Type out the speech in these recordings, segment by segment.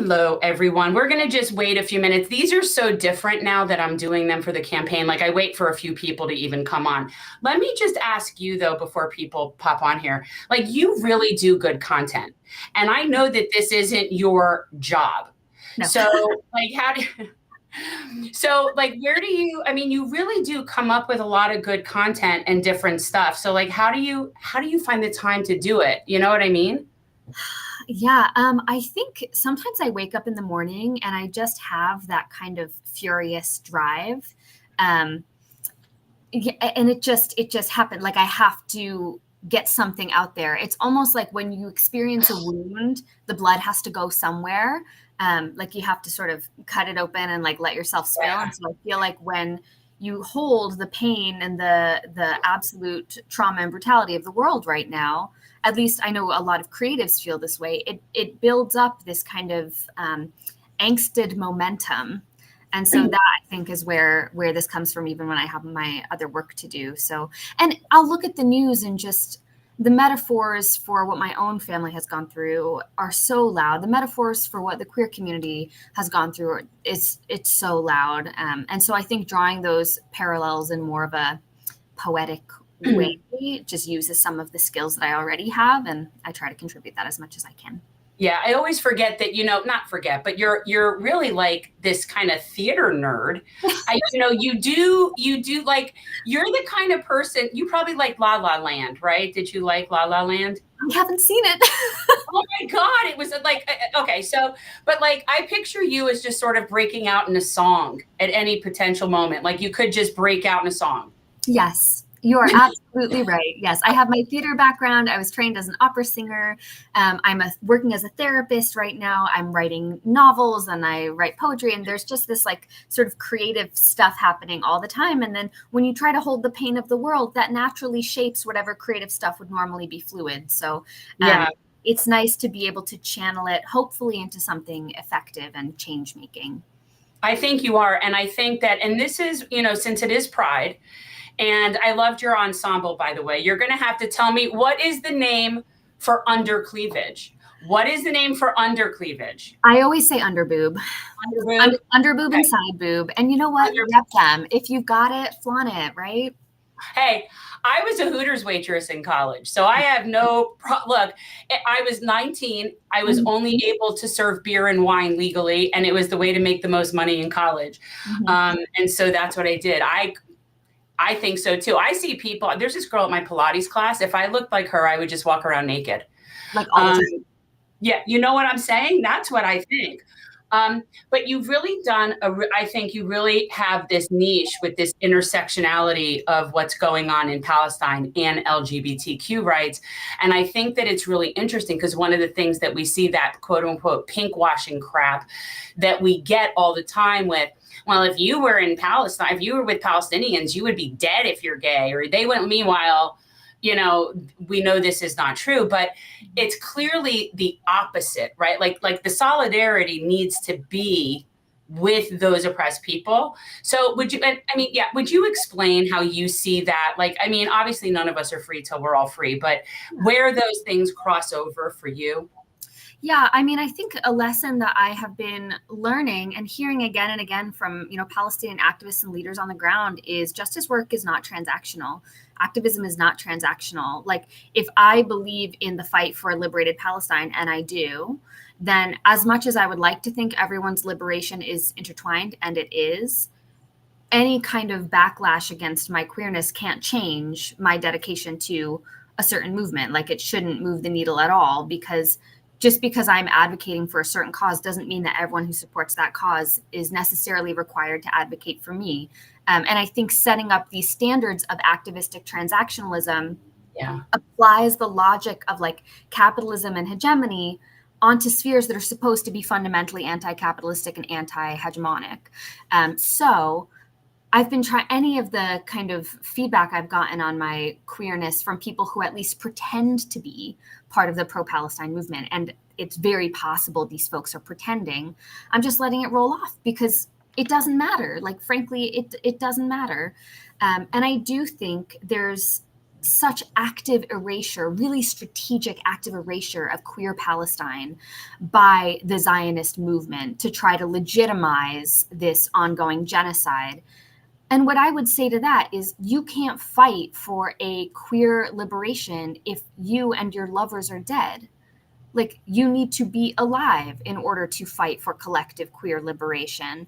Hello, everyone. We're going to just wait a few minutes. These are so different now that I'm doing them for the campaign. Like I wait for a few people to even come on. Let me just ask you though, before people pop on here, like you really do good content. And I know that this isn't your job. No. So like so like where do you, I mean, you really do come up with a lot of good content and different stuff. So like how do you find the time to do it? You know what I mean? Yeah, I think sometimes I wake up in the morning and I just have that kind of furious drive. Um, and it just happened. Like I have to get something out there. It's almost like when you experience a wound, the blood has to go somewhere. Like you have to sort of cut it open and like let yourself spill. Yeah. And so I feel like when you hold the pain and the absolute trauma and brutality of the world right now, at least I know a lot of creatives feel this way, it builds up this kind of angsted momentum. And so that I think is where this comes from, even when I have my other work to do. So, and I'll look at the news and just the metaphors for what my own family has gone through are so loud. The metaphors for what the queer community has gone through, it's so loud. And so I think drawing those parallels in more of a poetic way just uses some of the skills that I already have, and I try to contribute that as much as I can. Yeah, I always forget that, not forget, but you're really like this kind of theater nerd. You do like, you're the kind of person, you probably like La La Land, right? Did you like La La Land? I haven't seen it. Oh my God, it was like, okay, so, but like, I picture you as just sort of breaking out in a song at any potential moment. Like you could just break out in a song. Yes, you are absolutely right. Yes, I have my theater background. I was trained as an opera singer. I'm working as a therapist right now. I'm writing novels and I write poetry, and there's just this like sort of creative stuff happening all the time. And then when you try to hold the pain of the world, that naturally shapes whatever creative stuff would normally be fluid. So Yeah. It's nice to be able to channel it, hopefully, into something effective and change making. I think you are. And I think that, and this is, since it is Pride, and I loved your ensemble, by the way. You're going to have to tell me, what is the name for undercleavage? What is the name for undercleavage? I always say underboob. Underboob? Underboob Okay. and side boob. And you know what? Rep them. If you've got it, flaunt it, right? Hey, I was a Hooters waitress in college, so I have look, I was 19. I was only able to serve beer and wine legally, and it was the way to make the most money in college. And so that's what I did. I think so too. I see people, there's this girl at my Pilates class. If I looked like her, I would just walk around naked. Like all the time. Yeah, you know what I'm saying? That's what I think. But you've really done, I think you really have this niche with this intersectionality of what's going on in Palestine and LGBTQ rights. And I think that it's really interesting because one of the things that we see, that quote unquote pink washing crap that we get all the time with, well, if you were in Palestine, if you were with Palestinians, you would be dead if you're gay, or they went, meanwhile, we know this is not true, but it's clearly the opposite, right? Like the solidarity needs to be with those oppressed people. So would you explain how you see that? Like, I mean, obviously none of us are free till we're all free, but where those things cross over for you? Yeah, I mean, I think a lesson that I have been learning and hearing again and again from, Palestinian activists and leaders on the ground is justice work is not transactional. Activism is not transactional. Like, if I believe in the fight for a liberated Palestine, and I do, then as much as I would like to think everyone's liberation is intertwined, and it is, any kind of backlash against my queerness can't change my dedication to a certain movement. Like, it shouldn't move the needle at all, because just because I'm advocating for a certain cause doesn't mean that everyone who supports that cause is necessarily required to advocate for me. And I think setting up these standards of activistic transactionalism applies the logic of like capitalism and hegemony onto spheres that are supposed to be fundamentally anti-capitalistic and anti-hegemonic. So I've been trying, any of the kind of feedback I've gotten on my queerness from people who at least pretend to be part of the pro-Palestine movement, and it's very possible these folks are pretending, I'm just letting it roll off because it doesn't matter. Like, frankly, it doesn't matter. And I do think there's such active erasure, really strategic active erasure of queer Palestine by the Zionist movement to try to legitimize this ongoing genocide. And what I would say to that is you can't fight for a queer liberation if you and your lovers are dead. Like, you need to be alive in order to fight for collective queer liberation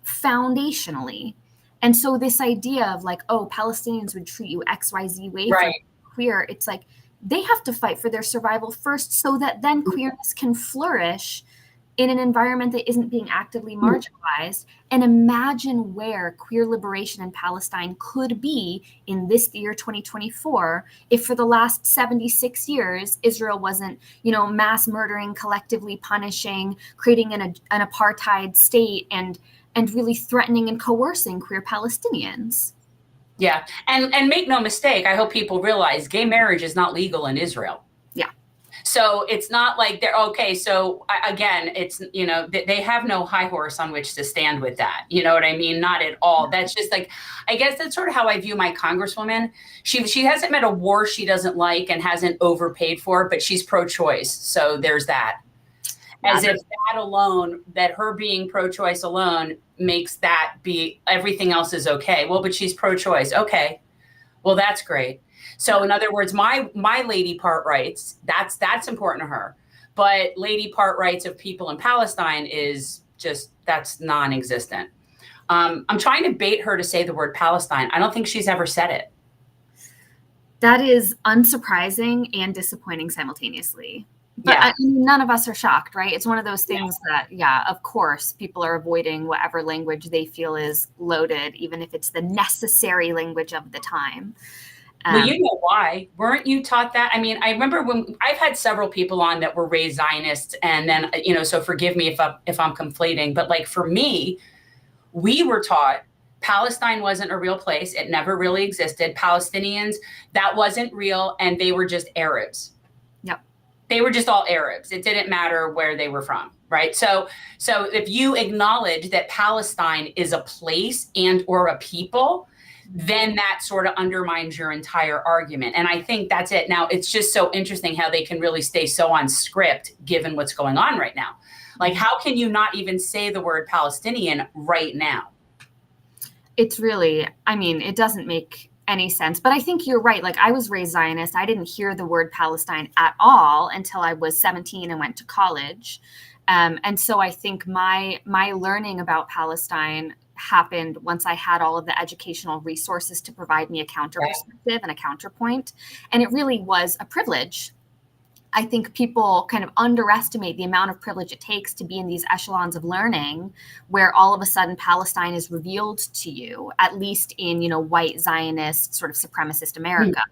foundationally. And so this idea of like, oh, Palestinians would treat you XYZ way for queer, it's like they have to fight for their survival first so that then queerness can flourish in an environment that isn't being actively marginalized. And imagine where queer liberation in Palestine could be in this year 2024 if for the last 76 years Israel wasn't, mass murdering, collectively punishing, creating an apartheid state, and really threatening and coercing queer Palestinians. Yeah. And make no mistake, I hope people realize gay marriage is not legal in Israel. Yeah. So it's not like they're okay. So again, it's, they have no high horse on which to stand with that. You know what I mean? Not at all. That's just like, I guess that's sort of how I view my congresswoman. She hasn't met a war she doesn't like and hasn't overpaid for, but she's pro-choice. So there's that. As if that alone, that her being pro-choice alone makes that be everything else is okay. Well, but she's pro-choice. Okay. Well, that's great. So in other words, my lady part rights, that's important to her. But lady part rights of people in Palestine is just, that's non-existent. I'm trying to bait her to say the word Palestine. I don't think she's ever said it. That is unsurprising and disappointing simultaneously. But none of us are shocked, right? It's one of those things that, of course, people are avoiding whatever language they feel is loaded, even if it's the necessary language of the time. Well, you know why? Weren't you taught that? I mean, I remember when I've had several people on that were raised Zionists, and then, so forgive me if I'm conflating, but like for me, we were taught Palestine wasn't a real place. It never really existed. Palestinians, that wasn't real, and they were just Arabs. Yep. They were just all Arabs. It didn't matter where they were from, right? So if you acknowledge that Palestine is a place and or a people, then that sort of undermines your entire argument. And I think that's it. Now, it's just so interesting how they can really stay so on script given what's going on right now. Like, how can you not even say the word Palestinian right now? It's really, it doesn't make any sense. But I think you're right. Like, I was raised Zionist. I didn't hear the word Palestine at all until I was 17 and went to college. And so I think my learning about Palestine happened once I had all of the educational resources to provide me a counter perspective and a counterpoint. And it really was a privilege. I think people kind of underestimate the amount of privilege it takes to be in these echelons of learning where all of a sudden Palestine is revealed to you, at least in, white Zionist sort of supremacist America.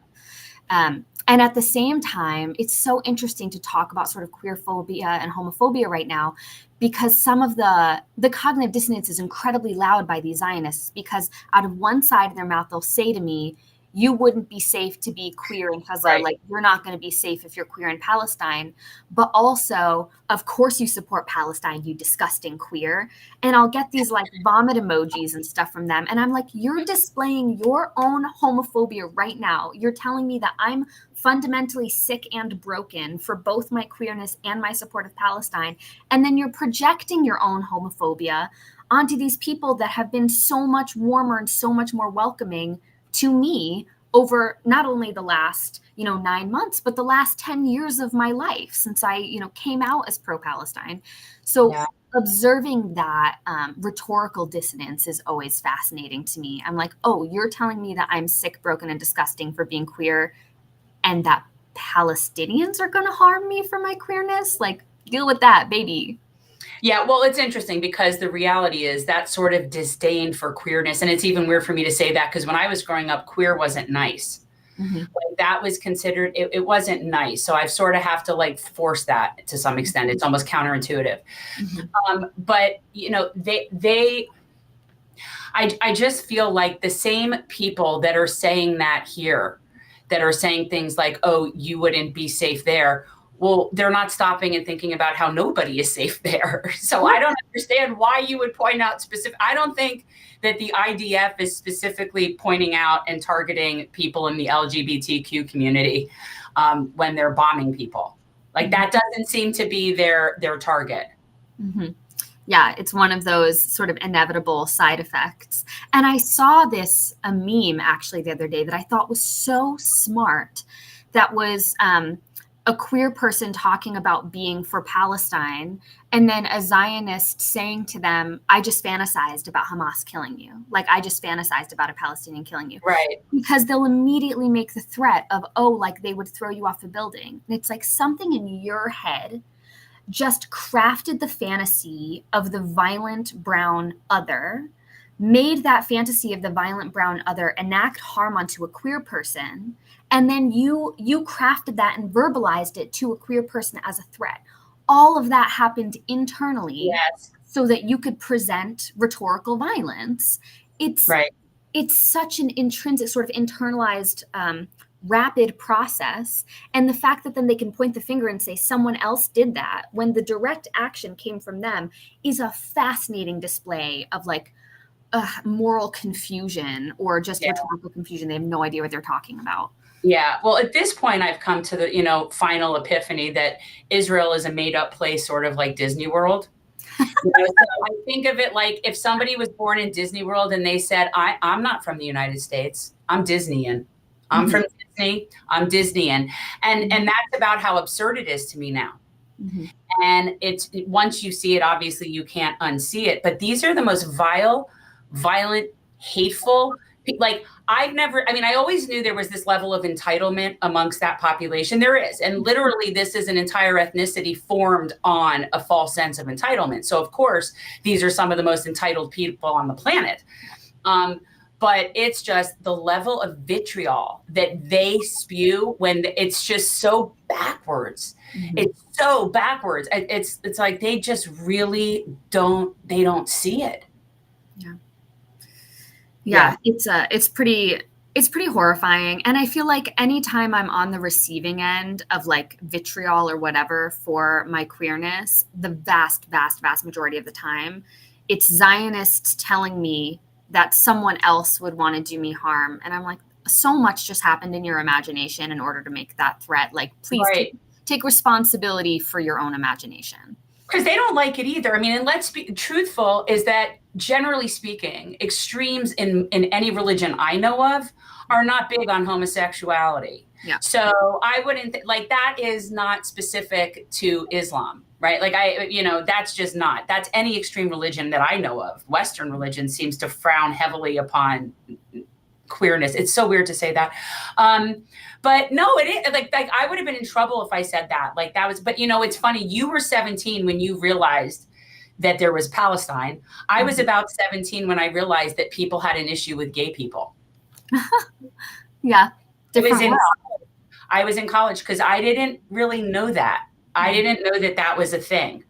And at the same time, it's so interesting to talk about sort of queer phobia and homophobia right now, because some of the cognitive dissonance is incredibly loud by these Zionists, because out of one side of their mouth, they'll say to me, you wouldn't be safe to be queer in Gaza. Like, you're not going to be safe if you're queer in Palestine. But also, of course, you support Palestine, you disgusting queer. And I'll get these like vomit emojis and stuff from them. And I'm like, you're displaying your own homophobia right now. You're telling me that I'm fundamentally sick and broken for both my queerness and my support of Palestine. And then you're projecting your own homophobia onto these people that have been so much warmer and so much more welcoming to me over not only the last, 9 months, but the last 10 years of my life since I, came out as pro-Palestine. So observing that rhetorical dissonance is always fascinating to me. I'm like, oh, you're telling me that I'm sick, broken, and disgusting for being queer, and that Palestinians are going to harm me for my queerness? Like, deal with that, baby. Yeah, well, it's interesting because the reality is that sort of disdain for queerness, and it's even weird for me to say that because when I was growing up, queer wasn't nice. Like, that was considered, it wasn't nice. So I sort of have to like force that to some extent. It's almost counterintuitive. But, I just feel like the same people that are saying that here, that are saying things like, oh, you wouldn't be safe there, well, they're not stopping and thinking about how nobody is safe there. So I don't understand why you would point out specific. I don't think that the IDF is specifically pointing out and targeting people in the LGBTQ community when they're bombing people. Like that doesn't seem to be their target. Mm-hmm. Yeah, it's one of those sort of inevitable side effects. And I saw a meme actually the other day that I thought was so smart. That was a queer person talking about being for Palestine, and then a Zionist saying to them, I just fantasized about Hamas killing you. Like, I just fantasized about a Palestinian killing you. Right. Because they'll immediately make the threat of, oh, like they would throw you off a building. And it's like something in your head just crafted the fantasy of the violent brown other, made that fantasy of the violent brown other enact harm onto a queer person, and then you crafted that and verbalized it to a queer person as a threat. All of that happened internally. Yes. So that you could present rhetorical violence. It's such an intrinsic sort of internalized rapid process. And the fact that then they can point the finger and say someone else did that when the direct action came from them is a fascinating display of like moral confusion or just rhetorical confusion. They have no idea what they're talking about. Yeah. Well, at this point, I've come to the, final epiphany that Israel is a made up place, sort of like Disney World. So I think of it like if somebody was born in Disney World and they said, I'm not from the United States, I'm Disneyan. I'm from Disney, I'm Disneyan. And that's about how absurd it is to me now. Mm-hmm. And it's once you see it, obviously you can't unsee it. But these are the most vile, violent, hateful, like I always knew there was this level of entitlement amongst that population. There is. And literally this is an entire ethnicity formed on a false sense of entitlement. So of course, these are some of the most entitled people on the planet. But it's just the level of vitriol that they spew when it's just so backwards. Mm-hmm. It's so backwards. It's like they just really don't see it. Yeah, it's pretty horrifying. And I feel like anytime I'm on the receiving end of like vitriol or whatever for my queerness, the vast, vast, vast majority of the time, it's Zionists telling me that someone else would want to do me harm. And I'm like, so much just happened in your imagination in order to make that threat. Like, please take responsibility for your own imagination. Because they don't like it either. I mean, and let's be truthful, is that generally speaking, extremes in any religion I know of are not big on homosexuality. Yeah. So I wouldn't like that is not specific to Islam, right? Like that's just not. That's any extreme religion that I know of. Western religion seems to frown heavily upon queerness. It's so weird to say that. But no, it is like I would have been in trouble if I said that. Like that was, but it's funny. You were 17 when you realized that there was Palestine. I was about 17 when I realized that people had an issue with gay people. Yeah. I was in college because I didn't really know that. I didn't know that that was a thing.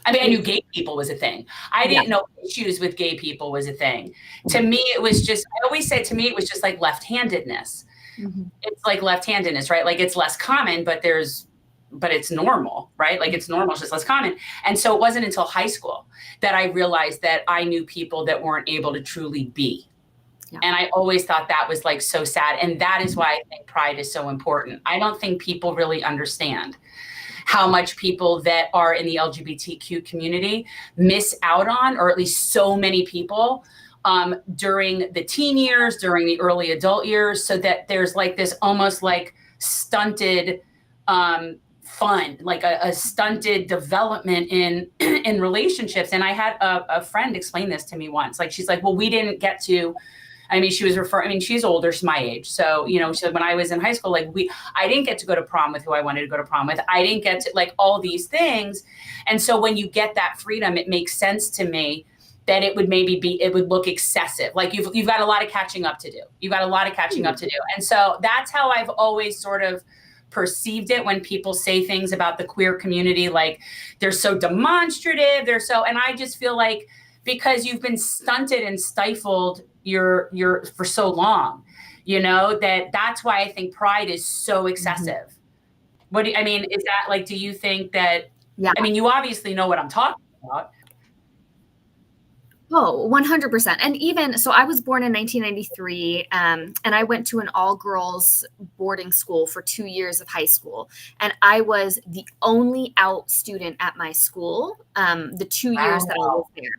I mean, I knew gay people was a thing. I didn't know issues with gay people was a thing. To me, it was just, I always said to me, it was just like left-handedness. Mm-hmm. It's like left-handedness, right? Like it's less common, but it's normal, right? Like it's normal, it's just less common. And so it wasn't until high school that I realized that I knew people that weren't able to truly be. Yeah. And I always thought that was like so sad. And that is why I think pride is so important. I don't think people really understand how much people that are in the LGBTQ community miss out on, or at least so many people during the teen years, during the early adult years, so that there's like this almost like stunted fun, like a stunted development in relationships. And I had a friend explain this to me once. Like, she's like, well, we didn't get to, she's older, she's my age. So, she said, when I was in high school, like I didn't get to go to prom with who I wanted to go to prom with. I didn't get to like all these things. And so when you get that freedom, it makes sense to me that it would it would look excessive. Like you've got a lot of catching up to do. You've got a lot of catching up to do. And so that's how I've always sort of perceived it when people say things about the queer community, like they're so demonstrative, and I just feel like because you've been stunted and stifled you're for so long, that's why I think pride is so excessive. What do you, I mean, is that like, do you think that, Yeah. I mean, you obviously know what I'm talking about. Oh, 100%. And even so, I was born in 1993, and I went to an all girls boarding school for 2 years of high school. And I was the only out student at my school the 2 years that I was there.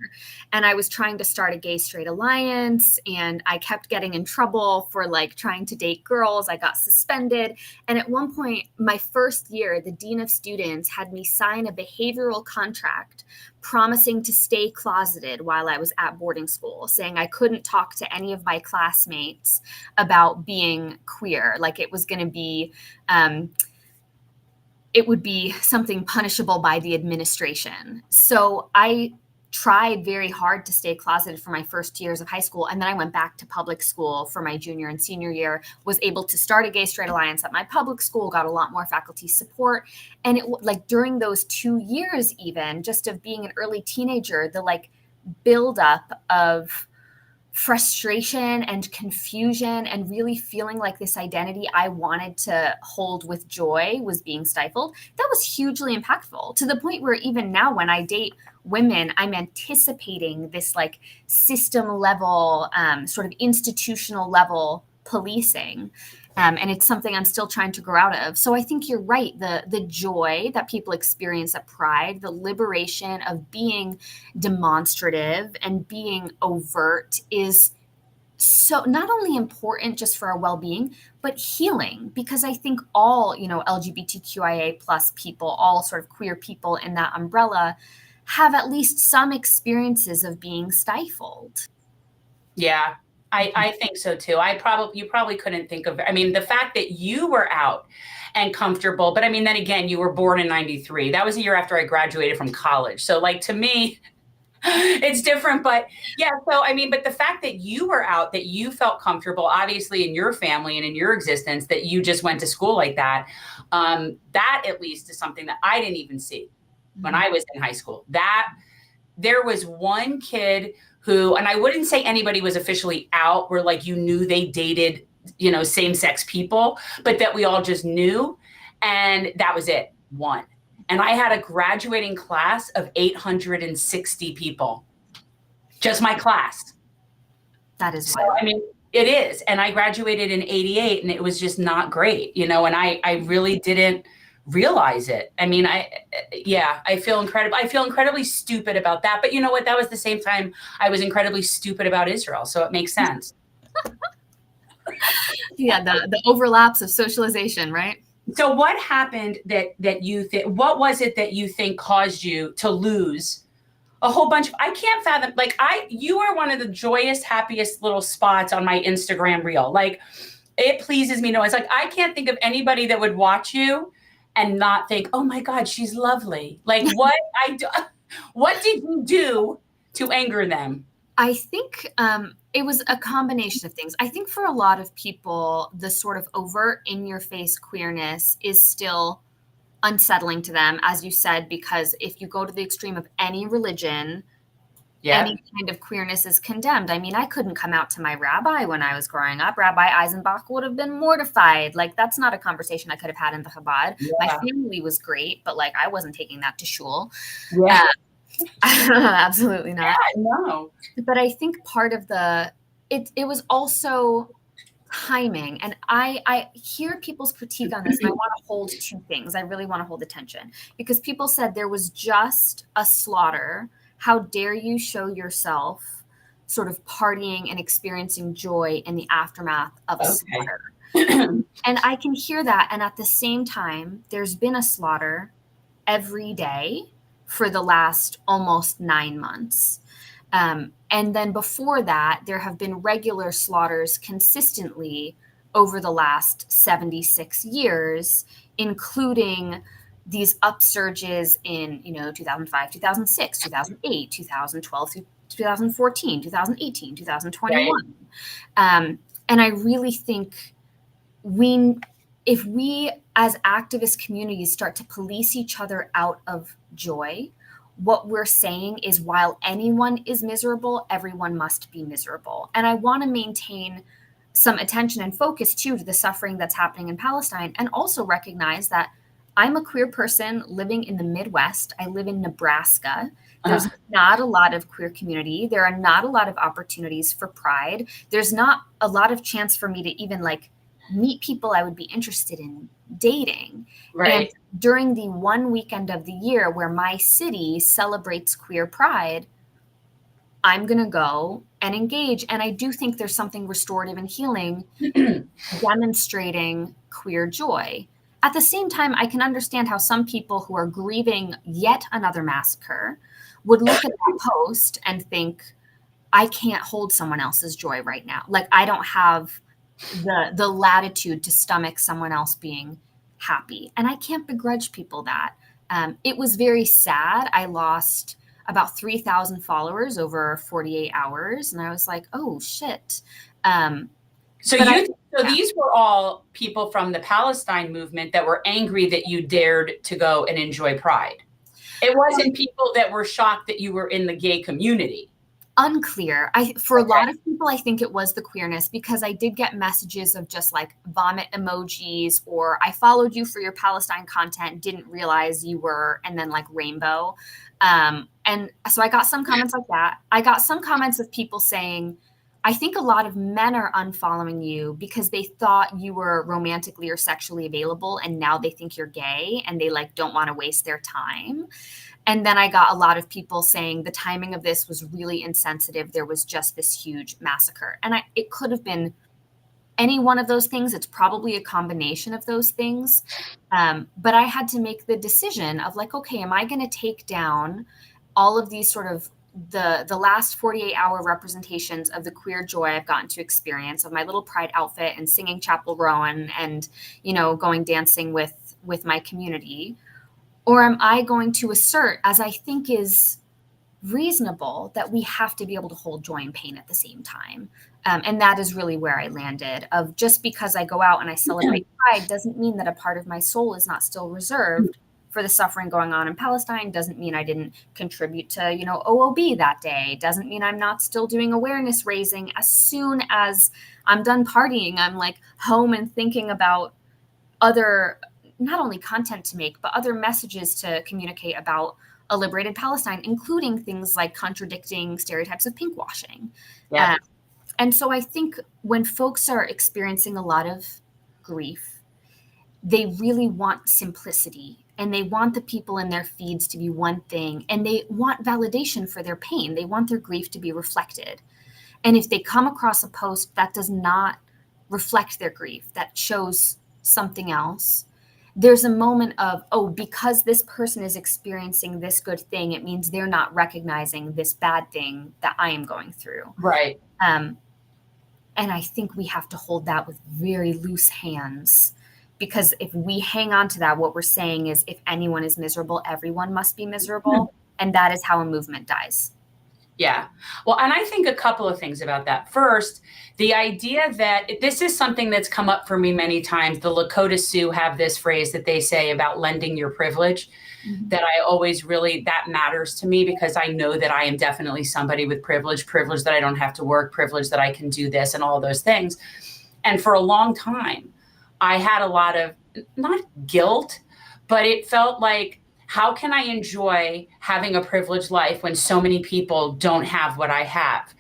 And I was trying to start a gay straight alliance, and I kept getting in trouble for like trying to date girls. I got suspended. And at one point, my first year, the dean of students had me sign a behavioral contract promising to stay closeted while I was at boarding school, saying I couldn't talk to any of my classmates about being queer. Like it was going to be, it would be something punishable by the administration. So I tried very hard to stay closeted for my first years of high school. And then I went back to public school for my junior and senior year, was able to start a gay straight alliance at my public school, got a lot more faculty support. And it like during those 2 years, even just of being an early teenager, the like buildup of frustration and confusion and really feeling like this identity I wanted to hold with joy was being stifled. That was hugely impactful, to the point where even now when I date women, I'm anticipating this like system level, sort of institutional level policing. And it's something I'm still trying to grow out of. So I think you're right. The joy that people experience at Pride, the liberation of being demonstrative and being overt is so not only important just for our well-being, but healing, because I think all, LGBTQIA plus people, all sort of queer people in that umbrella have at least some experiences of being stifled. Yeah, I think so too. You probably couldn't think of, I mean, the fact that you were out and comfortable, but I mean, then again, you were born in 93. That was a year after I graduated from college. So like to me, it's different, but yeah. So, I mean, but the fact that you were out, that you felt comfortable, obviously in your family and in your existence, that you just went to school like that, that at least is something that I didn't even see when I was in high school. That there was one kid who, and I wouldn't say anybody was officially out where like you knew they dated, same-sex people, but that we all just knew. And that was it, one. And I had a graduating class of 860 people, just my class. That is so, I mean, it is. And I graduated in 88 and it was just not great, and I really didn't realize it. I mean, I feel incredibly stupid about that. But you know what? That was the same time I was incredibly stupid about Israel. So it makes sense. Yeah, the overlaps of socialization, right? So what happened that you think, what was it that you think caused you to lose a whole bunch of, I can't fathom, like you are one of the joyous, happiest little spots on my Instagram reel. Like it pleases me. No, it's like, I can't think of anybody that would watch you and not think, oh my God, she's lovely. Like what did you do to anger them? I think it was a combination of things. I think for a lot of people, the sort of overt in-your-face queerness is still unsettling to them, as you said, because if you go to the extreme of any religion, any kind of queerness is condemned. I mean, I couldn't come out to my rabbi when I was growing up. Rabbi Eisenbach would have been mortified. Like, that's not a conversation I could have had in the Chabad. Yeah. My family was great, but like, I wasn't taking that to shul. Yeah. Absolutely not. Yeah, no. But I think part of it was also timing. And I hear people's critique on this, and I want to hold two things. I really want to hold attention, because people said there was just a slaughter. How dare you show yourself sort of partying and experiencing joy in the aftermath of a slaughter? And I can hear that. And at the same time, there's been a slaughter every day for the last almost 9 months. And then before that, there have been regular slaughters consistently over the last 76 years, including these upsurges in, 2005, 2006, 2008, 2012, 2014, 2018, 2021. Right. And I really think if we as activist communities start to police each other out of joy, what we're saying is, while anyone is miserable, everyone must be miserable. And I want to maintain some attention and focus too to the suffering that's happening in Palestine, and also recognize that I'm a queer person living in the Midwest. I live in Nebraska. There's Uh, not a lot of queer community. There are not a lot of opportunities for pride. There's not a lot of chance for me to even like meet people I would be interested in dating. And right. during the one weekend of the year where my city celebrates queer pride, I'm going to go and engage. And I do think there's something restorative and healing demonstrating queer joy. At the same time, I can understand how some people who are grieving yet another massacre would look at that post and think, I can't hold someone else's joy right now. Like I don't have the latitude to stomach someone else being happy. And I can't begrudge people that. It was very sad. I lost about 3,000 followers over 48 hours. And I was like, oh shit. So But so these were all people from the Palestine movement that were angry that you dared to go and enjoy Pride. It wasn't people that were shocked that you were in the gay community. Unclear. For a lot of people, I think it was the queerness, because I did get messages of just like vomit emojis, or I followed you for your Palestine content, didn't realize you were, and then like rainbow. And so I got some comments like that. I got some comments of people saying, I think a lot of men are unfollowing you because they thought you were romantically or sexually available, and now they think you're gay and they like don't want to waste their time. And then I got a lot of people saying the timing of this was really insensitive. There was just this huge massacre. And it could have been any one of those things. It's probably a combination of those things. But I had to make the decision of like, okay, am I going to take down all of these sort of the last 48-hour representations of the queer joy I've gotten to experience, of my little pride outfit and singing Chapel Rowan and, you know, going dancing with my community? Or am I going to assert, as I think is reasonable, that we have to be able to hold joy and pain at the same time? And that is really where I landed, of just because I go out and I celebrate Pride doesn't mean that a part of my soul is not still reserved for the suffering going on in Palestine, doesn't mean I didn't contribute to, you know, OOB that day, doesn't mean I'm not still doing awareness raising. As soon as I'm done partying, I'm like home and thinking about other, not only content to make, but other messages to communicate about a liberated Palestine, including things like contradicting stereotypes of pinkwashing. Yeah. And so I think when folks are experiencing a lot of grief, they really want simplicity, and they want the people in their feeds to be one thing, and they want validation for their pain. They want their grief to be reflected. And if they come across a post that does not reflect their grief, that shows something else, there's a moment of, oh, because this person is experiencing this good thing, it means they're not recognizing this bad thing that I am going through. Right. And I think we have to hold that with very loose hands, because if we hang on to that, what we're saying is, if anyone is miserable, everyone must be miserable. And that is how a movement dies. Yeah. Well, and I think a couple of things about that. First, the idea that this is something that's come up for me many times. The Lakota Sioux have this phrase that they say about lending your privilege, that I always really, that matters to me, because I know that I am definitely somebody with privilege that I don't have to work, privilege that I can do this and all those things. And for a long time, I had a lot of, not guilt, but it felt like, how can I enjoy having a privileged life when so many people don't have what I have?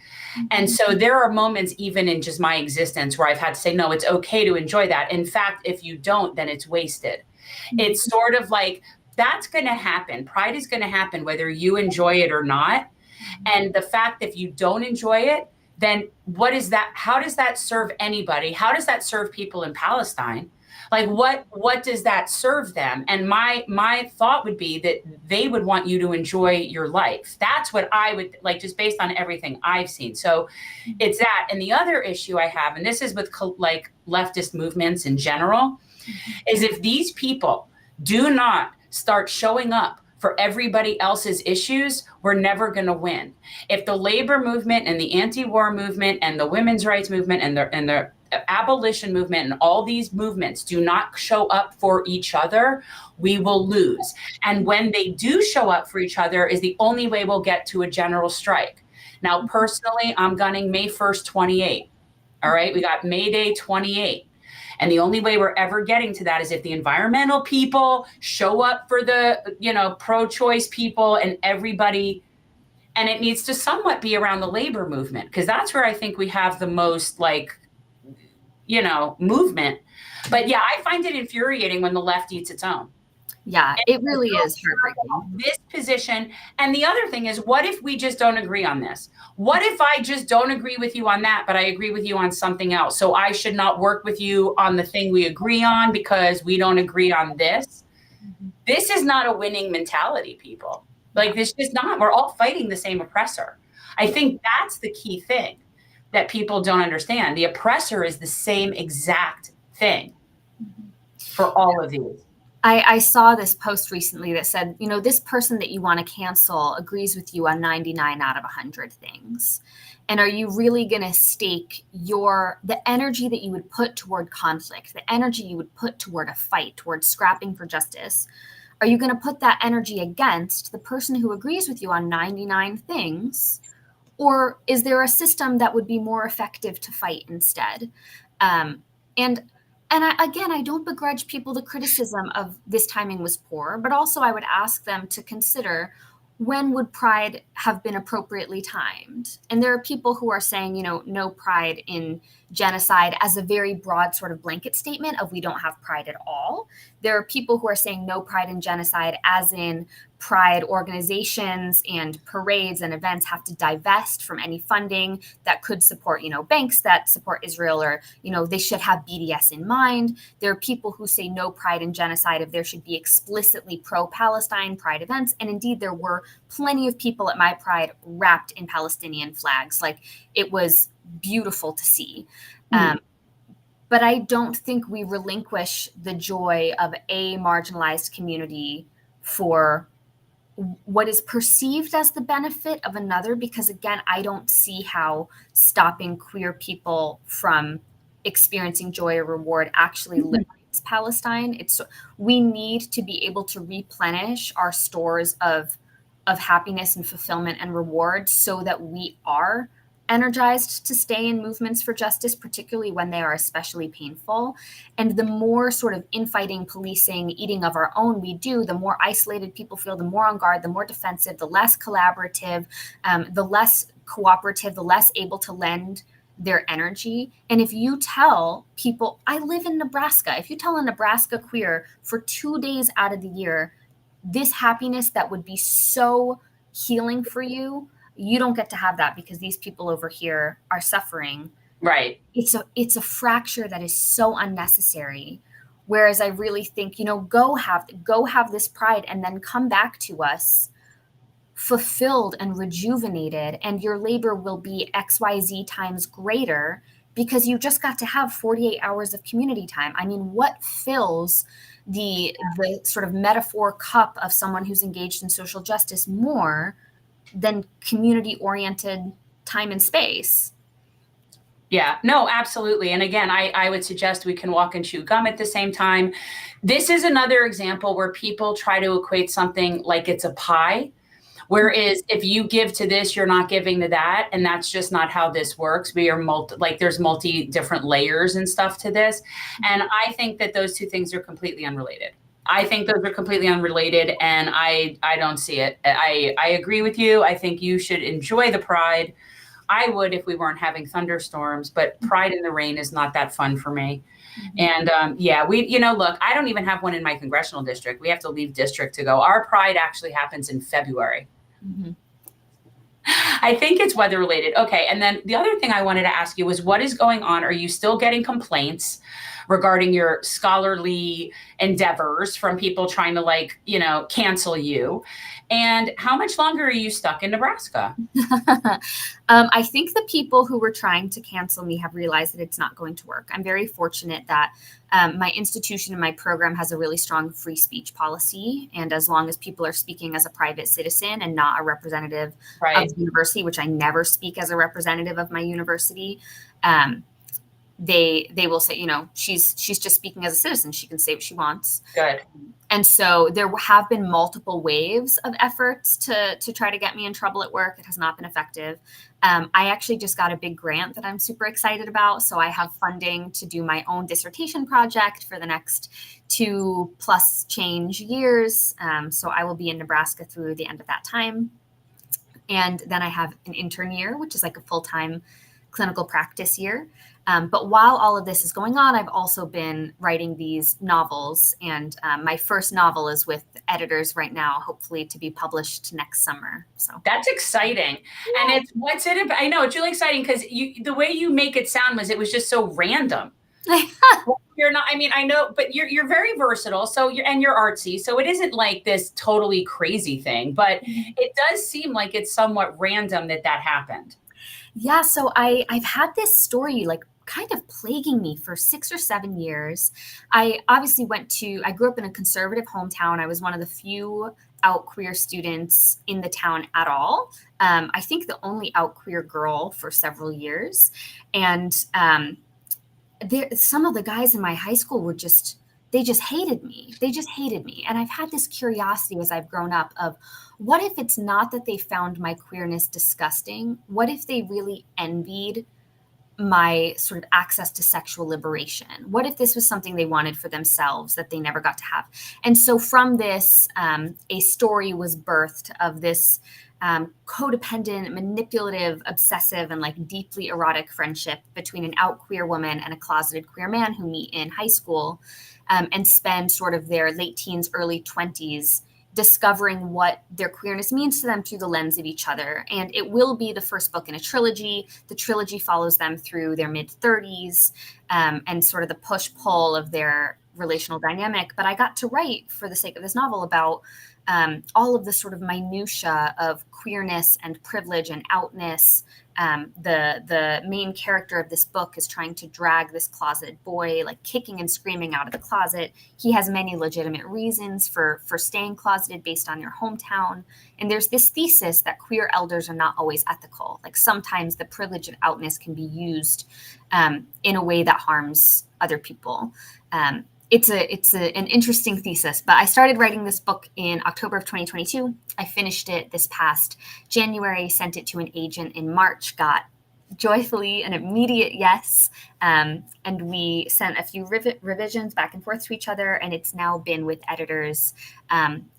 And so there are moments, even in just my existence, where I've had to say, no, it's okay to enjoy that. In fact, if you don't, then it's wasted. It's sort of like, that's going to happen. Pride is going to happen, whether you enjoy it or not. And the fact that if you don't enjoy it, then what is that? How does that serve anybody? How does that serve people in Palestine? Like, what does that serve them? And my thought would be that they would want you to enjoy your life. That's what I would like, just based on everything I've seen. So it's that. And the other issue I have, and this is with like leftist movements in general, is if these people do not start showing up for everybody else's issues, we're never going to win. If the labor movement and the anti-war movement and the women's rights movement and the abolition movement and all these movements do not show up for each other, we will lose. And when they do show up for each other is the only way we'll get to a general strike. Now, personally, I'm gunning May 1st, 28. All right, we got May Day 28. And the only way we're ever getting to that is if the environmental people show up for the, pro-choice people and everybody. And it needs to somewhat be around the labor movement, because that's where I think we have the most movement. But yeah, I find it infuriating when the left eats its own. Yeah, it really is heartbreaking. This position. And the other thing is, what if we just don't agree on this? What if I just don't agree with you on that, but I agree with you on something else? So I should not work with you on the thing we agree on because we don't agree on this. This is not a winning mentality, people. Like, this is not. We're all fighting the same oppressor. I think that's the key thing that people don't understand. The oppressor is the same exact thing for all of these. I saw this post recently that said, this person that you want to cancel agrees with you on 99 out of 100 things. And are you really going to stake the energy that you would put toward conflict, the energy you would put toward a fight, toward scrapping for justice? Are you going to put that energy against the person who agrees with you on 99 things? Or is there a system that would be more effective to fight instead? And I don't begrudge people the criticism of this timing was poor, but also I would ask them to consider, when would Pride have been appropriately timed? And there are people who are saying, no Pride in genocide as a very broad sort of blanket statement of we don't have Pride at all. There are people who are saying no Pride in genocide as in Pride organizations and parades and events have to divest from any funding that could support, banks that support Israel, or, they should have BDS in mind. There are people who say no Pride in genocide if there should be explicitly pro-Palestine Pride events. And indeed, there were plenty of people at my Pride wrapped in Palestinian flags. Like, it was beautiful to see. But I don't think we relinquish the joy of a marginalized community for what is perceived as the benefit of another, because again, I don't see how stopping queer people from experiencing joy or reward actually liberates Palestine. We need to be able to replenish our stores of happiness and fulfillment and reward so that we are energized to stay in movements for justice, particularly when they are especially painful. And the more sort of infighting, policing, eating of our own we do, the more isolated people feel, the more on guard, the more defensive, the less collaborative, the less cooperative, the less able to lend their energy. And if you tell people, I live in Nebraska, if you tell a Nebraska queer for 2 days out of the year, this happiness that would be so healing for you, you don't get to have that because these people over here are suffering. Right. It's a fracture that is so unnecessary. Whereas I really think, go have this Pride and then come back to us fulfilled and rejuvenated, and your labor will be XYZ times greater because you just got to have 48 hours of community time. I mean, what fills the sort of metaphor cup of someone who's engaged in social justice more than community-oriented time and space? Yeah, no, absolutely. And again, I would suggest we can walk and chew gum at the same time. This is another example where people try to equate something like it's a pie, whereas if you give to this, you're not giving to that. And that's just not how this works. We are there's multi different layers and stuff to this. And I think that those two things are completely unrelated. I think those are completely unrelated, and I don't see it. I agree with you. I think you should enjoy the Pride. I would if we weren't having thunderstorms, but Pride in the rain is not that fun for me. And look, I don't even have one in my congressional district. We have to leave district to go. Our Pride actually happens in February. I think it's weather related. Okay. And then the other thing I wanted to ask you was, what is going on? Are you still getting complaints regarding your scholarly endeavors from people trying to cancel you? And how much longer are you stuck in Nebraska? I think the people who were trying to cancel me have realized that it's not going to work. I'm very fortunate that my institution and my program has a really strong free speech policy. And as long as people are speaking as a private citizen and not a representative of the university, which I never speak as a representative of my university, they will say, she's just speaking as a citizen. She can say what she wants. Good. And so there have been multiple waves of efforts to try to get me in trouble at work. It has not been effective. I actually just got a big grant that I'm super excited about. So I have funding to do my own dissertation project for the next 2+ change years. So I will be in Nebraska through the end of that time. And then I have an intern year, which is like a full-time clinical practice year. But while all of this is going on, I've also been writing these novels. And my first novel is with editors right now, hopefully to be published next summer. So that's exciting. Yeah. And what's it about? I know it's really exciting because the way you make it sound it was just so random. You're not, I mean, I know, but you're very versatile. So you're artsy. So it isn't like this totally crazy thing, but it does seem like it's somewhat random that happened. Yeah. So I've had this story like kind of plaguing me for 6 or 7 years. I obviously I grew up in a conservative hometown. I was one of the few out queer students in the town at all. I think the only out queer girl for several years. And some of the guys in my high school they just hated me. They just hated me. And I've had this curiosity as I've grown up of what if it's not that they found my queerness disgusting? What if they really envied my sort of access to sexual liberation? What if this was something they wanted for themselves that they never got to have? And so from this, a story was birthed of this codependent, manipulative, obsessive, and like deeply erotic friendship between an out queer woman and a closeted queer man who meet in high school and spend sort of their late teens, early 20s discovering what their queerness means to them through the lens of each other. And it will be the first book in a trilogy. The trilogy follows them through their mid-30s and sort of the push-pull of their relational dynamic. But I got to write, for the sake of this novel, about all of the sort of minutia of queerness and privilege and outness. The main character of this book is trying to drag this closeted boy, like kicking and screaming, out of the closet. He has many legitimate reasons for staying closeted based on your hometown. And there's this thesis that queer elders are not always ethical. Like sometimes the privilege of outness can be used in a way that harms other people. It's an interesting thesis, but I started writing this book in October of 2022. I finished it this past January, sent it to an agent in March, got joyfully an immediate yes. And we sent a few revisions back and forth to each other, and it's now been with editors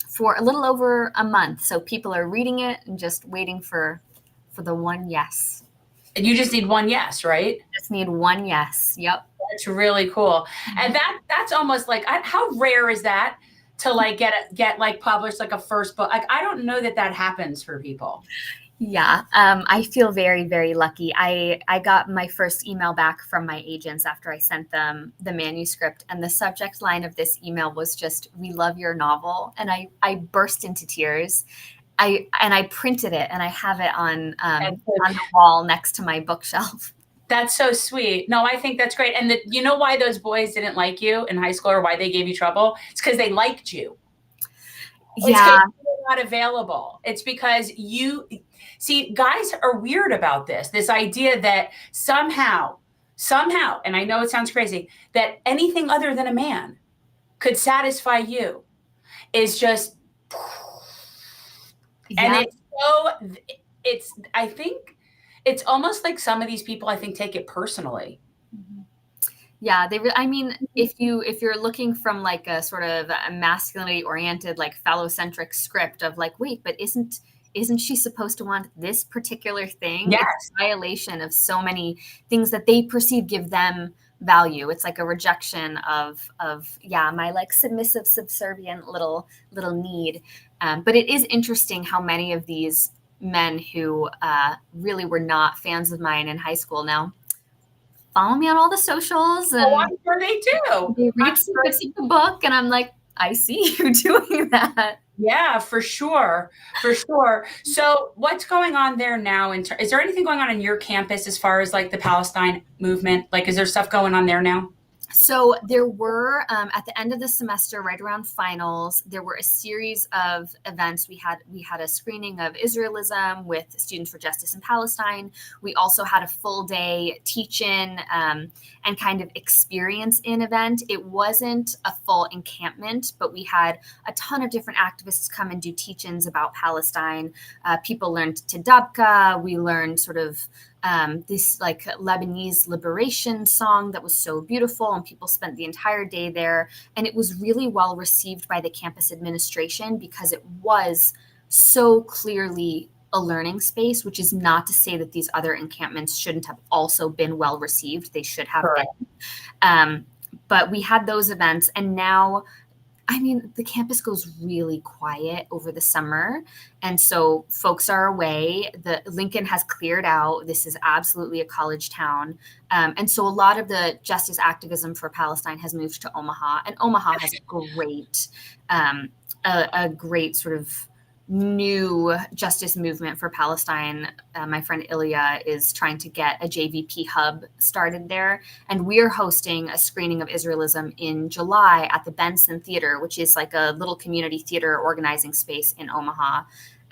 for a little over a month. So people are reading it and just waiting for the one yes. And you just need one yes, right? Just need one yes. Yep. That's really cool. And that's almost like, how rare is that to like get like published like a first book? Like, I don't know that happens for people. Yeah. I feel very, very lucky. I got my first email back from my agents after I sent them the manuscript, and the subject line of this email was just, "We love your novel." And I burst into tears. I printed it, and I have it on the wall next to my bookshelf. That's so sweet. No, I think that's great. And you know why those boys didn't like you in high school, or why they gave you trouble? It's because they liked you. Yeah. It's you're not available. It's because guys are weird about this idea that somehow, and I know it sounds crazy, that anything other than a man could satisfy you is just, and I think it's almost like some of these people, I think, take it personally. Yeah, I mean, if you're looking from like a sort of a masculinity oriented, like phallocentric script of like, wait, but isn't she supposed to want this particular thing? Yes. It's a violation of so many things that they perceive give them value. It's like a rejection of my like submissive, subservient little need. But it is interesting how many of these men who really were not fans of mine in high school now follow me on all the socials, and I'm sure they do. They read the book, and I'm like, I see you doing that. Yeah, for sure. So what's going on there now? Is there anything going on in your campus as far as like the Palestine movement? Like, is there stuff going on there now? So there were, at the end of the semester, right around finals, there were a series of events. We had a screening of Israelism with Students for Justice in Palestine. We also had a full day teach-in and kind of experience-in event. It wasn't a full encampment, but we had a ton of different activists come and do teach-ins about Palestine. People learned Tadabka. We learned sort of this like Lebanese liberation song that was so beautiful, and people spent the entire day there. And it was really well received by the campus administration because it was so clearly a learning space, which is not to say that these other encampments shouldn't have also been well received. They should have Correct. been. But we had those events, and now, I mean, the campus goes really quiet over the summer. And so folks are away. The Lincoln has cleared out. This is absolutely a college town. And so a lot of the justice activism for Palestine has moved to Omaha. And Omaha has a great sort of new justice movement for Palestine. My friend Ilya is trying to get a JVP hub started there. And we're hosting a screening of Israelism in July at the Benson Theater, which is like a little community theater organizing space in Omaha.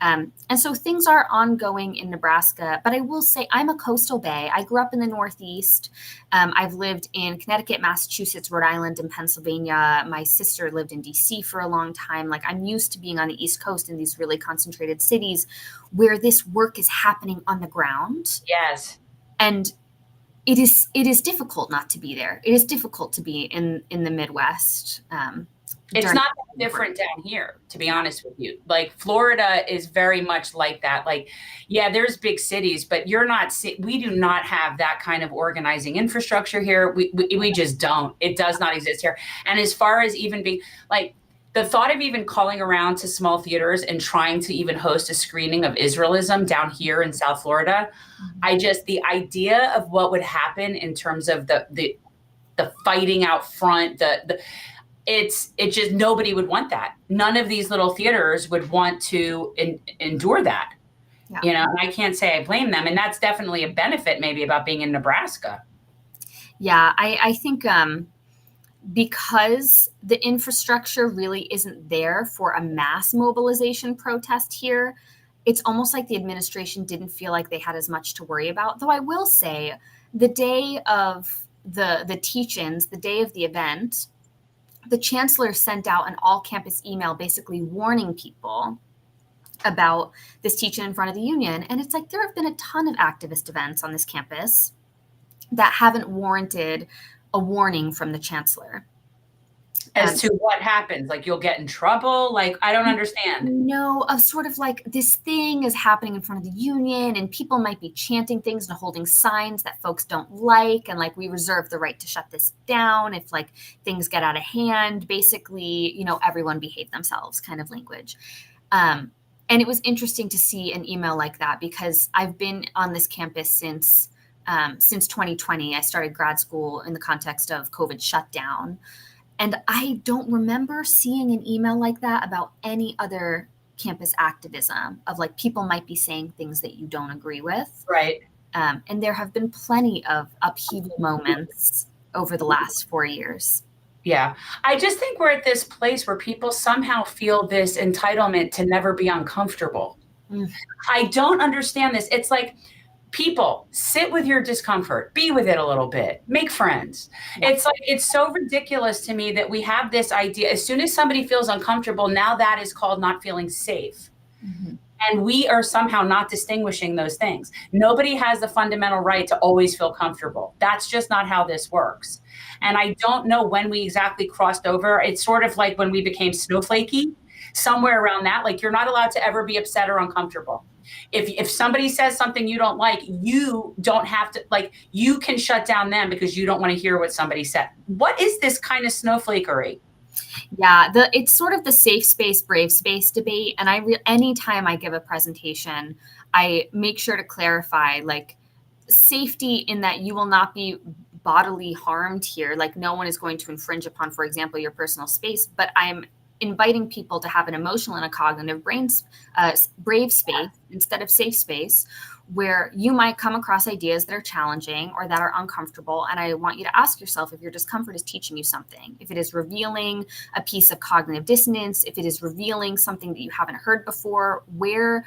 And so things are ongoing in Nebraska, but I will say I'm a coastal bay. I grew up in the Northeast. I've lived in Connecticut, Massachusetts, Rhode Island, and Pennsylvania. My sister lived in DC for a long time. Like, I'm used to being on the East Coast in these really concentrated cities where this work is happening on the ground. Yes. And it is difficult not to be there. It is difficult to be in the Midwest. It's not that different down here, to be honest with you. Like, Florida is very much like that. Like, yeah, there's big cities, but we do not have that kind of organizing infrastructure here. We just don't. It does not exist here. And as far as even being like, the thought of even calling around to small theaters and trying to even host a screening of Israelism down here in South Florida, the idea of what would happen in terms of the fighting out front, it's just, nobody would want that. None of these little theaters would want to endure that. Yeah. You know, and I can't say I blame them. And that's definitely a benefit maybe about being in Nebraska. Yeah, I think because the infrastructure really isn't there for a mass mobilization protest here, it's almost like the administration didn't feel like they had as much to worry about. Though I will say, the day of the teach-ins, the day of the event, the chancellor sent out an all-campus email basically warning people about this teach-in in front of the union. And it's like, there have been a ton of activist events on this campus that haven't warranted a warning from the chancellor. As to what happens, like you'll get in trouble? Like, I don't understand. No, of sort of like, this thing is happening in front of the union and people might be chanting things and holding signs that folks don't like. And like, we reserve the right to shut this down if like things get out of hand. Basically, you know, everyone behave themselves kind of language. And it was interesting to see an email like that because I've been on this campus since 2020. I started grad school in the context of COVID shutdown. And I don't remember seeing an email like that about any other campus activism of like, people might be saying things that you don't agree with. Right. And there have been plenty of upheaval moments over the last 4 years. Yeah. I just think we're at this place where people somehow feel this entitlement to never be uncomfortable. I don't understand this. It's like, people, sit with your discomfort, be with it a little bit, make friends. Yeah. It's like, it's so ridiculous to me that we have this idea. As soon as somebody feels uncomfortable, now that is called not feeling safe. Mm-hmm. And we are somehow not distinguishing those things. Nobody has the fundamental right to always feel comfortable. That's just not how this works. And I don't know when we exactly crossed over. It's sort of like when we became snowflakey, somewhere around that. Like, you're not allowed to ever be upset or uncomfortable. If somebody says something you don't like, you don't have to, like, you can shut down them because you don't want to hear what somebody said. What is this kind of snowflakery? Yeah, it's sort of the safe space, brave space debate. And anytime I give a presentation, I make sure to clarify, like, safety in that you will not be bodily harmed here. Like, no one is going to infringe upon, for example, your personal space. But I'm inviting people to have an emotional and a cognitive brave space instead of safe space, where you might come across ideas that are challenging or that are uncomfortable. And I want you to ask yourself if your discomfort is teaching you something, if it is revealing a piece of cognitive dissonance, if it is revealing something that you haven't heard before, where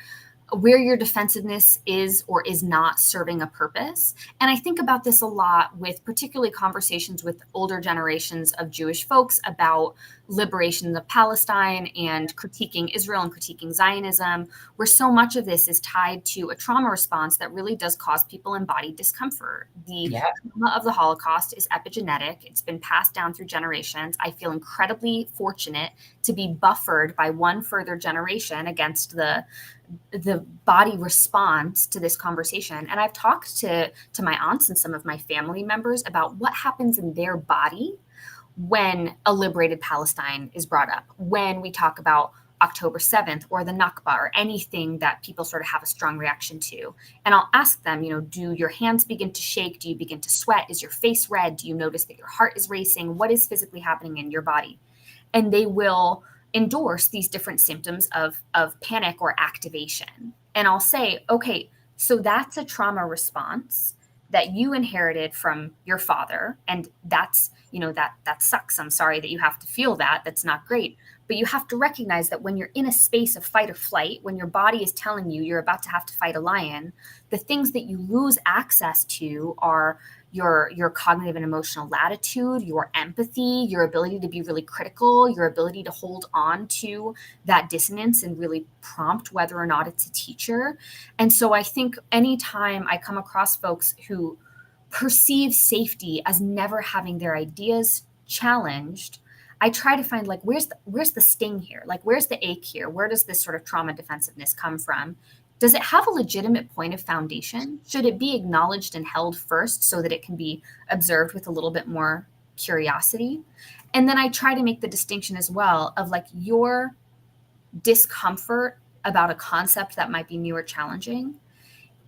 your defensiveness is or is not serving a purpose. And I think about this a lot with particularly conversations with older generations of Jewish folks about liberation of Palestine and critiquing Israel and critiquing Zionism, where so much of this is tied to a trauma response that really does cause people embodied discomfort. The trauma of the Holocaust is epigenetic. It's been passed down through generations. I feel incredibly fortunate to be buffered by one further generation against the body response to this conversation. And I've talked to my aunts and some of my family members about what happens in their body when a liberated Palestine is brought up, when we talk about October 7th or the Nakba or anything that people sort of have a strong reaction to. And I'll ask them, do your hands begin to shake? Do you begin to sweat? Is your face red? Do you notice that your heart is racing? What is physically happening in your body? And they will endorse these different symptoms of panic or activation. And I'll say, okay, so that's a trauma response that you inherited from your father. And that's, that sucks. I'm sorry that you have to feel that. That's not great. But you have to recognize that when you're in a space of fight or flight, when your body is telling you you're about to have to fight a lion, the things that you lose access to are your cognitive and emotional latitude, your empathy, your ability to be really critical, your ability to hold on to that dissonance and really prompt whether or not it's a teacher. And so I think anytime I come across folks who perceive safety as never having their ideas challenged, I try to find where's the sting here? Where's the ache here? Where does this sort of trauma defensiveness come from? Does it have a legitimate point of foundation? Should it be acknowledged and held first so that it can be observed with a little bit more curiosity? And then I try to make the distinction as well of your discomfort about a concept that might be new or challenging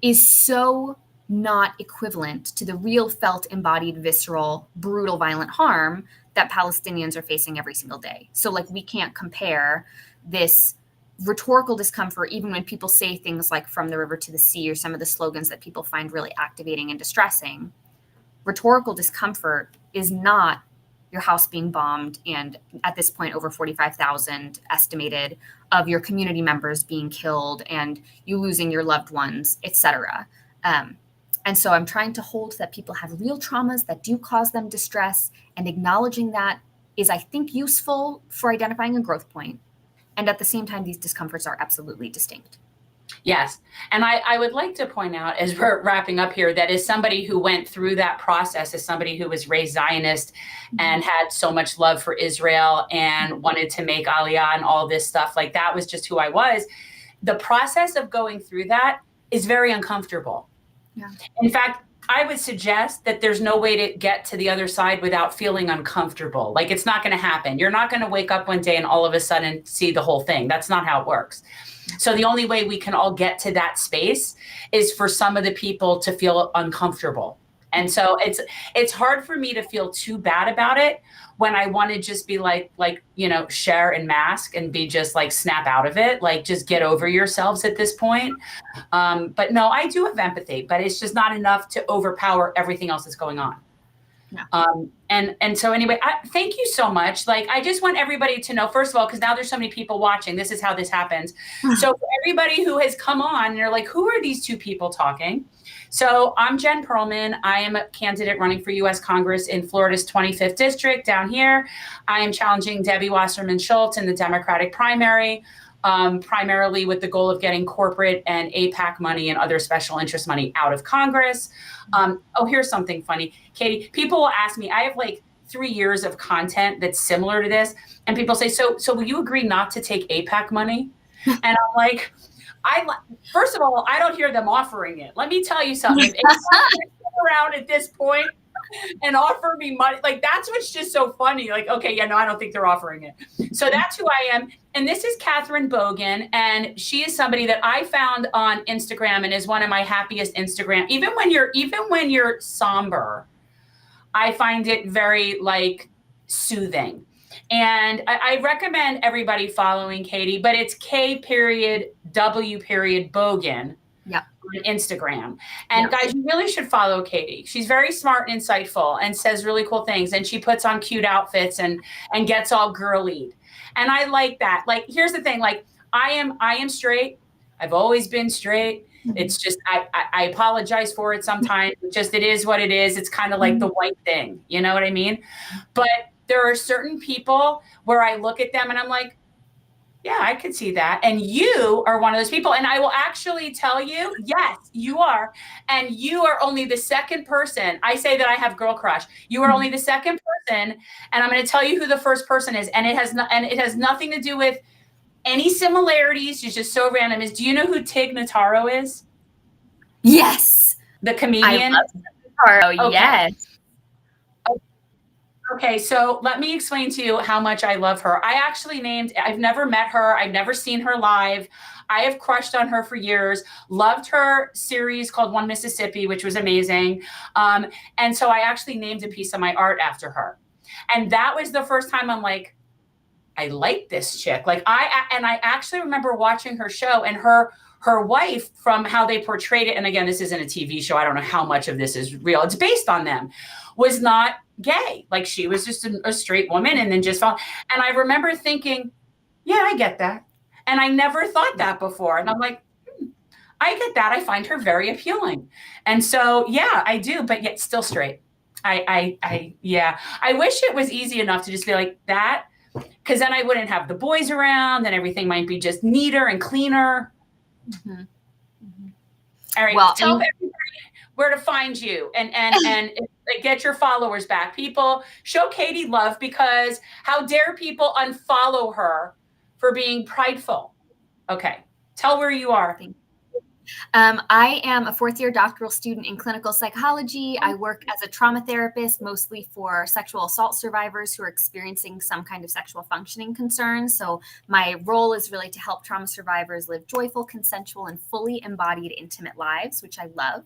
is so not equivalent to the real felt, embodied, visceral, brutal, violent harm that Palestinians are facing every single day. So we can't compare this rhetorical discomfort, even when people say things like from the river to the sea or some of the slogans that people find really activating and distressing. Rhetorical discomfort is not your house being bombed and at this point over 45,000 estimated of your community members being killed and you losing your loved ones, etc. And so I'm trying to hold that people have real traumas that do cause them distress, and acknowledging that is, I think, useful for identifying a growth point. And at the same time, these discomforts are absolutely distinct. Yes. And I would like to point out, as we're wrapping up here, that as somebody who went through that process, as somebody who was raised Zionist and had so much love for Israel and wanted to make Aliyah and all this stuff, that was just who I was. The process of going through that is very uncomfortable. Yeah. In fact, I would suggest that there's no way to get to the other side without feeling uncomfortable. It's not going to happen. You're not going to wake up one day and all of a sudden see the whole thing. That's not how it works. So the only way we can all get to that space is for some of the people to feel uncomfortable. And so it's hard for me to feel too bad about it when I want to just be share and mask and be just snap out of it, just get over yourselves at this point. But no, I do have empathy, but it's just not enough to overpower everything else that's going on. No. And so anyway, thank you so much. I just want everybody to know, first of all, because now there's so many people watching, this is how this happens. So for everybody who has come on and they're who are these two people talking? So I'm Jen Perelman. I am a candidate running for U.S. Congress in Florida's 25th district down here. I am challenging Debbie Wasserman Schultz in the Democratic primary, primarily with the goal of getting corporate and AIPAC money and other special interest money out of Congress. Here's something funny, Katie. People will ask me, I have 3 years of content that's similar to this. And people say, so will you agree not to take AIPAC money? And I'm first of all, I don't hear them offering it. Let me tell you something. If anyone come around at this point and offer me money, that's what's just so funny. Okay, yeah, no, I don't think they're offering it. So that's who I am. And this is Katherine Bogen. And she is somebody that I found on Instagram and is one of my happiest Instagram. Even when you're somber, I find it very soothing. And I recommend everybody following Katie, but it's K.W.Bogen. Yeah. On Instagram. And guys, you really should follow Katie. She's very smart and insightful and says really cool things. And she puts on cute outfits and gets all girly. And I like that. Like, here's the thing, like I am straight. I've always been straight. It's just, I apologize for it sometimes. It is what it is. It's kind of like the white thing. You know what I mean? But there are certain people where I look at them and I'm like, yeah, I could see that. And you are one of those people. And I will actually tell you, yes, you are. And you are only the second person. I say that I have girl crush. You are only the second person. And I'm going to tell you who the first person is. And it has nothing to do with any similarities. It's just so random. Do you know who Tig Notaro is? Yes. The comedian? I love Notaro, okay. Yes. Okay, so let me explain to you how much I love her. I've never met her. I've never seen her live. I have crushed on her for years. Loved her series called One Mississippi, which was amazing. And so I actually named a piece of my art after her. And that was the first time I'm like, I like this chick. Like I actually remember watching her show, and her wife, from how they portrayed it, and again, this isn't a TV show. I don't know how much of this is real. It's based on them. Was not gay. Like, she was just a straight woman, and then just fell. And I remember thinking, yeah, I get that. And I never thought that before. And I'm like, I get that. I find her very appealing. And so, yeah, I do, but yet still straight. Yeah. I wish it was easy enough to just be like that, because then I wouldn't have the boys around, and everything might be just neater and cleaner. Mm-hmm. Mm-hmm. All right. Well, tell everybody where to find you and get your followers back. People, show Katie love, because how dare people unfollow her for being prideful? Okay. Tell where you are. I am a fourth-year doctoral student in clinical psychology. I work as a trauma therapist, mostly for sexual assault survivors who are experiencing some kind of sexual functioning concerns. So my role is really to help trauma survivors live joyful, consensual, and fully embodied intimate lives, which I love.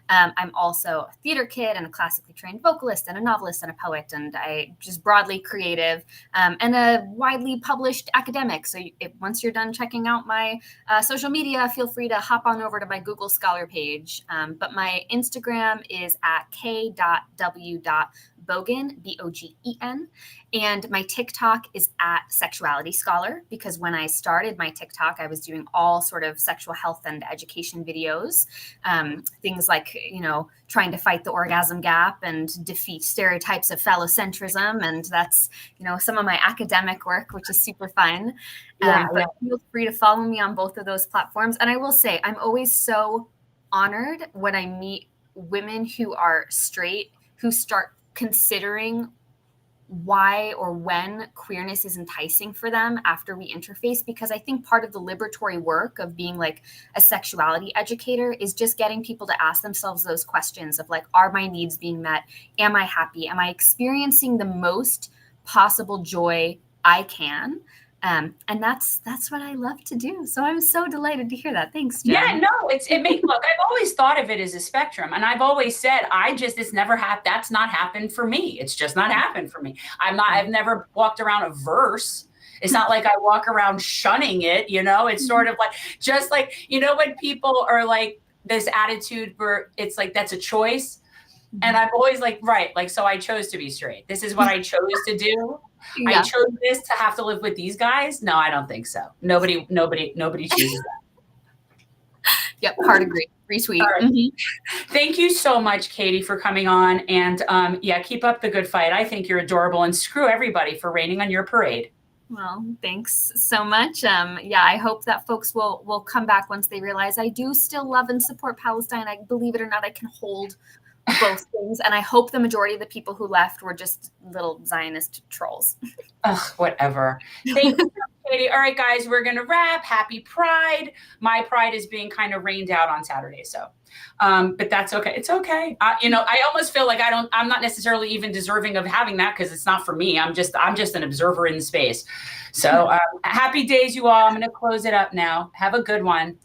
I'm also a theater kid and a classically trained vocalist and a novelist and a poet, and I just broadly creative and a widely published academic. So once you're done checking out my social media, feel free to hop on over to my Google Scholar page. But my Instagram is at k.w.bogen, Bogen. And my TikTok is at Sexuality Scholar, because when I started my TikTok, I was doing all sort of sexual health and education videos. Things like, trying to fight the orgasm gap and defeat stereotypes of phallocentrism. And that's, some of my academic work, which is super fun. But feel free to follow me on both of those platforms. And I will say, I'm always so honored when I meet women who are straight, who start considering why or when queerness is enticing for them after we interface, because I think part of the liberatory work of being like a sexuality educator is just getting people to ask themselves those questions of like, are my needs being met? Am I happy? Am I experiencing the most possible joy I can? And that's what I love to do. So I'm so delighted to hear that. Thanks, Jen. Yeah, no, look, I've always thought of it as a spectrum. And I've always said, it's never happened. That's not happened for me. It's just not happened for me. I've never walked around a verse. It's not like I walk around shunning it, it's sort of like, just like, when people are like this attitude where it's like, that's a choice. And I'm always like, right. Like, so I chose to be straight. This is what I chose to do. Yeah. I chose this to have to live with these guys. No, I don't think so. Nobody chooses that. Yep. Hard agree. Retweet. Right. Mm-hmm. Thank you so much, Katie, for coming on. And keep up the good fight. I think you're adorable, and screw everybody for raining on your parade. Well, thanks so much. I hope that folks will come back once they realize I do still love and support Palestine. I believe it or not, I can hold both things. And I hope the majority of the people who left were just little Zionist trolls. Ugh, whatever. Thank you, Katie. All right, guys, we're going to wrap. Happy Pride. My Pride is being kind of rained out on Saturday. So, but that's okay. It's okay. I almost feel like I'm not necessarily even deserving of having that, because it's not for me. I'm just an observer in space. So happy days, you all. I'm going to close it up now. Have a good one.